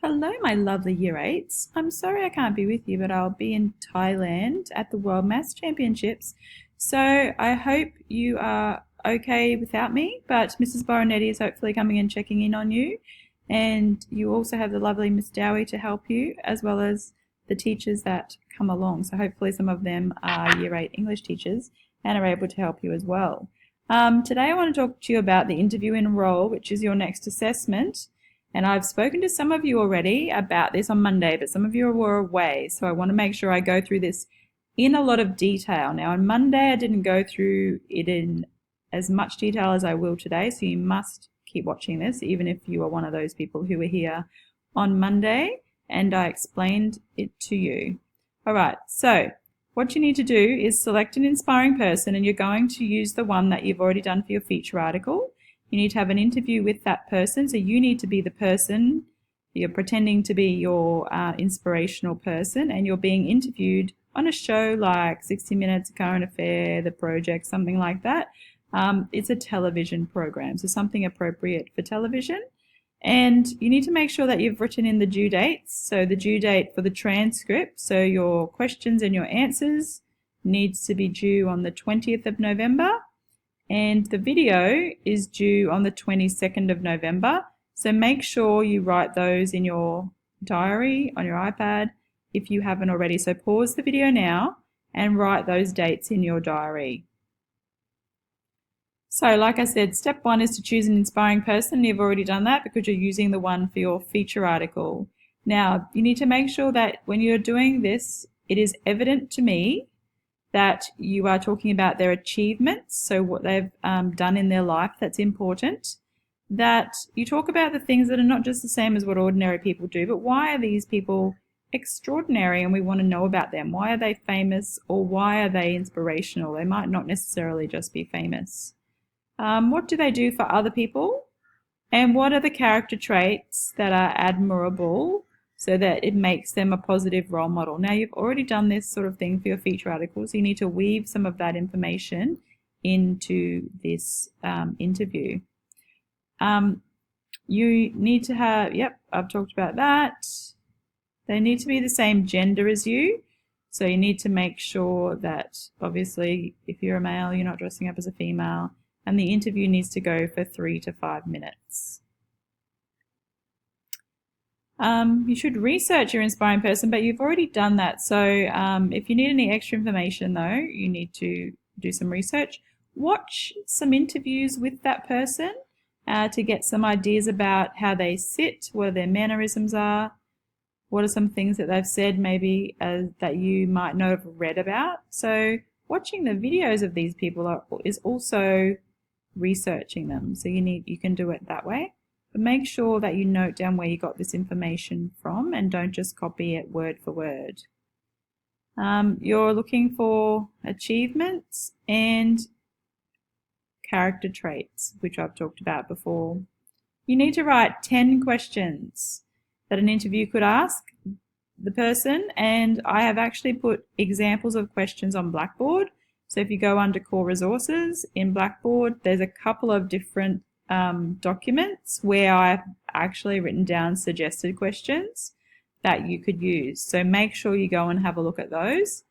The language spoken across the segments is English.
Hello, my lovely Year 8s. I'm sorry I can't be with you, but I'll be in Thailand at the World Maths Championships. So I hope you are okay without me, but Mrs. Boronetti is hopefully coming and checking in on you. And you also have the lovely Miss Dowie to help you, as well as the teachers that come along. So hopefully some of them are Year 8 English teachers and are able to help you as well. Today I want to talk to you about the interview enroll, which is your next assessment. And I've spoken to some of you already about this on Monday, but some of you were away. So I want to make sure I go through this in a lot of detail. Now, on Monday, I didn't go through it in as much detail as I will today. So you must keep watching this, even if you are one of those people who were here on Monday and I explained it to you. All right. So what you need to do is select an inspiring person, and you're going to use the one that you've already done for your feature article. You need to have an interview with that person. So you need to be the person. You're pretending to be your inspirational person, and you're being interviewed on a show like 60 Minutes, Current Affair, The Project, something like that. It's a television program, so something appropriate for television. And you need to make sure that you've written in the due dates. So the due date for the transcript, so your questions and your answers, needs to be due on the 20th of November. And the video is due on the 22nd of November. So make sure you write those in your diary on your iPad if you haven't already. So pause the video now and write those dates in your diary. So like I said, step 1 is to choose an inspiring person. You've already done that because you're using the one for your feature article. Now, you need to make sure that when you're doing this, it is evident to me that you are talking about their achievements, so what they've done in their life that's important, that you talk about the things that are not just the same as what ordinary people do, but why are these people extraordinary and we want to know about them? Why are they famous, or why are they inspirational? They might not necessarily just be famous. What do they do for other people? And what are the character traits that are admirable so that it makes them a positive role model? Now, you've already done this sort of thing for your feature articles. You need to weave some of that information into this interview. You need to have, I've talked about that. They need to be the same gender as you. So you need to make sure that, obviously, if you're a male, you're not dressing up as a female. And the interview needs to go for 3 to 5 minutes. You should research your inspiring person, but you've already done that. So if you need any extra information, though, you need to do some research. Watch some interviews with that person to get some ideas about how they sit, what their mannerisms are, what are some things that they've said maybe that you might not have read about. So watching the videos of these people is also researching them. So you can do it that way. But make sure that you note down where you got this information from and don't just copy it word for word. You're looking for achievements and character traits, which I've talked about before. You need to write 10 questions that an interview could ask the person, and I have actually put examples of questions on Blackboard. So if you go under core resources in Blackboard, there's a couple of different documents where I've actually written down suggested questions that you could use. So make sure you go and have a look at those.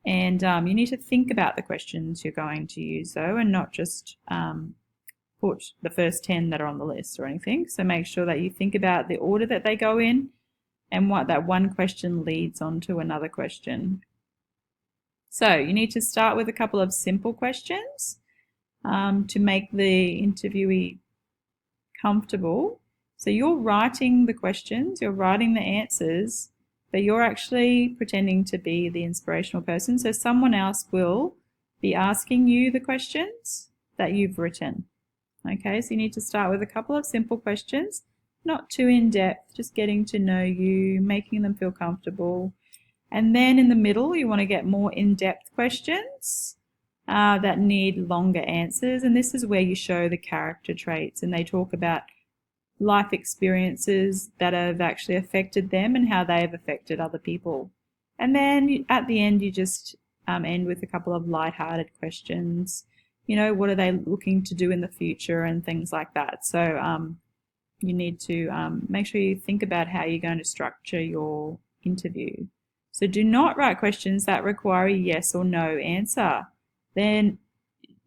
And you need to think about the questions you're going to use, though, and not just put the first 10 that are on the list or anything. So make sure that you think about the order that they go in and what that one question leads on to another question. So you need to start with a couple of simple questions to make the interviewee comfortable. So you're writing the questions, you're writing the answers, but you're actually pretending to be the inspirational person. So someone else will be asking you the questions that you've written. Okay, so you need to start with a couple of simple questions, not too in-depth, just getting to know you, making them feel comfortable. And then in the middle, you want to get more in-depth questions that need longer answers. And this is where you show the character traits, and they talk about life experiences that have actually affected them and how they have affected other people. And then at the end, you just end with a couple of light-hearted questions. What are they looking to do in the future and things like that. So you need to make sure you think about how you're going to structure your interview. So do not write questions that require a yes or no answer. Then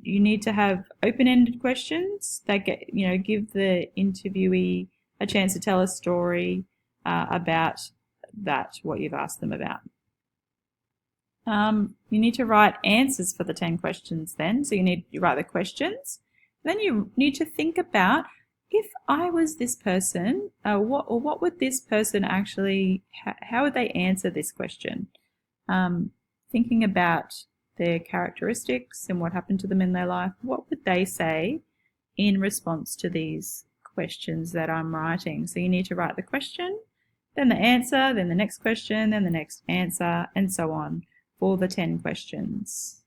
you need to have open-ended questions that give the interviewee a chance to tell a story about what you've asked them about. You need to write answers for the 10 questions then. So you write the questions. Then you need to think about, if I was this person, what would this person actually, how would they answer this question? Thinking about their characteristics and what happened to them in their life, what would they say in response to these questions that I'm writing? So you need to write the question, then the answer, then the next question, then the next answer, and so on for the 10 questions.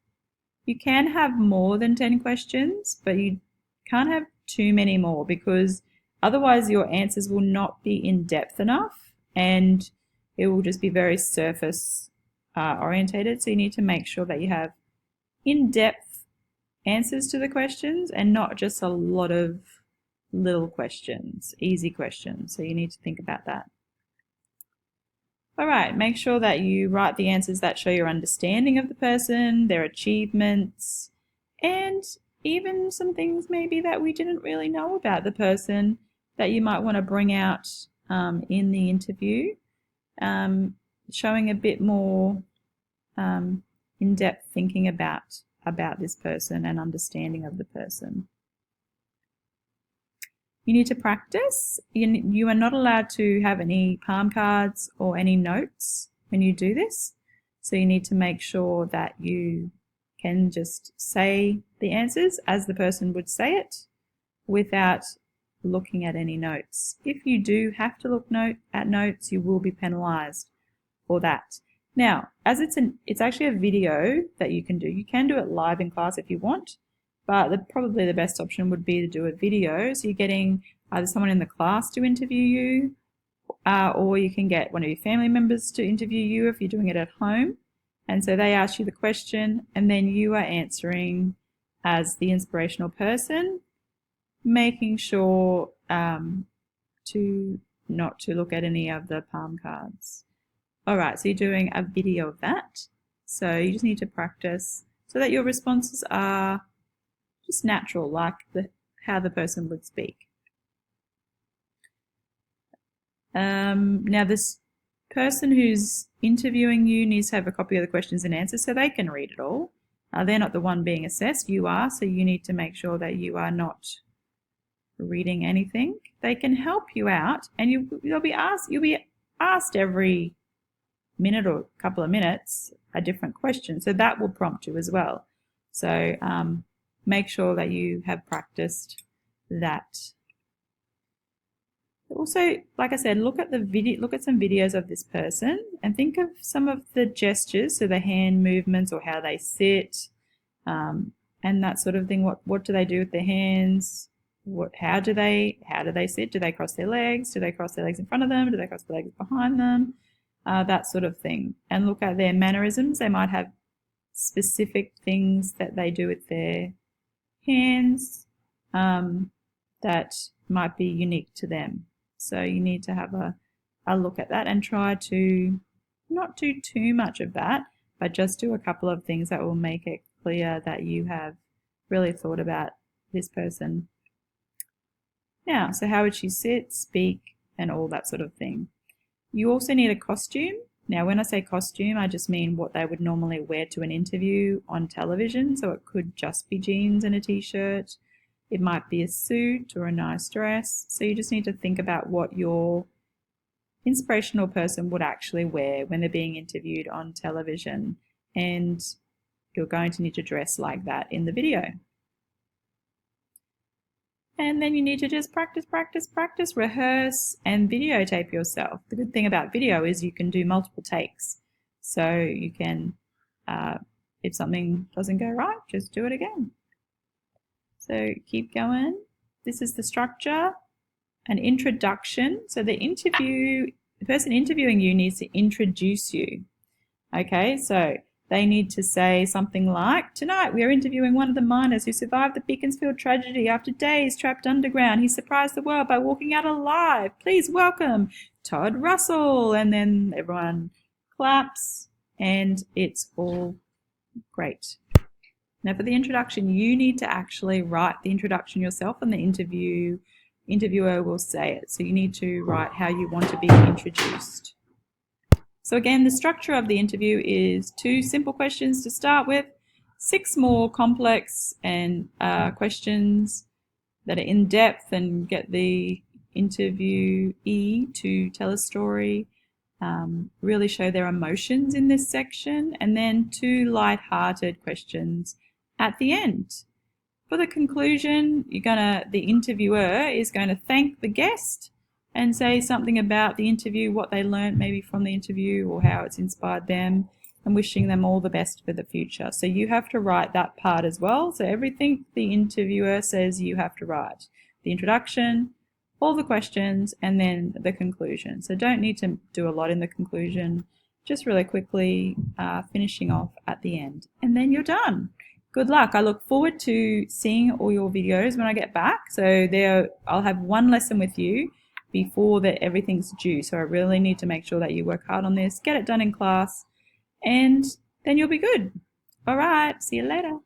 You can have more than 10 questions, but you can't have too many more, because otherwise your answers will not be in depth enough and it will just be very surface orientated. So you need to make sure that you have in-depth answers to the questions and not just a lot of little questions, easy questions. So you need to think about that. All right, make sure that you write the answers that show your understanding of the person, their achievements, and even some things maybe that we didn't really know about the person that you might want to bring out in the interview, showing a bit more in-depth thinking about this person and understanding of the person. You need to practice. You are not allowed to have any palm cards or any notes when you do this. So you need to make sure that you can just say the answers as the person would say it without looking at any notes. If you do have to look at notes, you will be penalized for that. Now, as it's actually a video that you can do. You can do it live in class if you want, but probably the best option would be to do a video. So you're getting either someone in the class to interview you, or you can get one of your family members to interview you if you're doing it at home. And so they ask you the question, and then you are answering as the inspirational person, making sure not to look at any of the palm cards. All right, so you're doing a video of that. So you just need to practice so that your responses are just natural, like how the person would speak. Now this person who's interviewing you needs to have a copy of the questions and answers so they can read it all. They're not the one being assessed, you are, so you need to make sure that you are not reading anything. They can help you out, and you'll be asked every minute or couple of minutes a different question, so that will prompt you as well. So make sure that you have practiced that. Also, like I said, look at some videos of this person and think of some of the gestures, so the hand movements or how they sit, and that sort of thing. What do they do with their hands? How do they sit? Do they cross their legs? Do they cross their legs in front of them? Do they cross their legs behind them? That sort of thing. And look at their mannerisms. They might have specific things that they do with their hands that might be unique to them. So you need to have a look at that and try to not do too much of that, but just do a couple of things that will make it clear that you have really thought about this person. Now, so how would she sit, speak, and all that sort of thing. You also need a costume. Now, when I say costume, I just mean what they would normally wear to an interview on television. So it could just be jeans and a t-shirt. It might be a suit or a nice dress. So you just need to think about what your inspirational person would actually wear when they're being interviewed on television. And you're going to need to dress like that in the video. And then you need to just practice, rehearse, and videotape yourself. The good thing about video is you can do multiple takes. So you can, if something doesn't go right, just do it again. So keep going. This is the structure, an introduction. So the person interviewing you needs to introduce you. Okay, so they need to say something like, "Tonight we are interviewing one of the miners who survived the Beaconsfield tragedy after days trapped underground. He surprised the world by walking out alive. Please welcome Todd Russell." And then everyone claps and it's all great. Now for the introduction, you need to actually write the introduction yourself, and the interviewer will say it. So you need to write how you want to be introduced. So again, the structure of the interview is 2 simple questions to start with, 6 more complex and questions that are in depth and get the interviewee to tell a story, really show their emotions in this section, and then 2 light-hearted questions at the end. For the conclusion, the interviewer is going to thank the guest and say something about the interview, what they learned maybe from the interview or how it's inspired them, and wishing them all the best for the future. So you have to write that part as well. So everything the interviewer says you have to write. The introduction, all the questions, and then the conclusion. So don't need to do a lot in the conclusion, just really quickly finishing off at the end. And then you're done. Good luck. I look forward to seeing all your videos when I get back. So I'll have 1 lesson with you before everything's due. So I really need to make sure that you work hard on this, get it done in class, and then you'll be good. All right, see you later.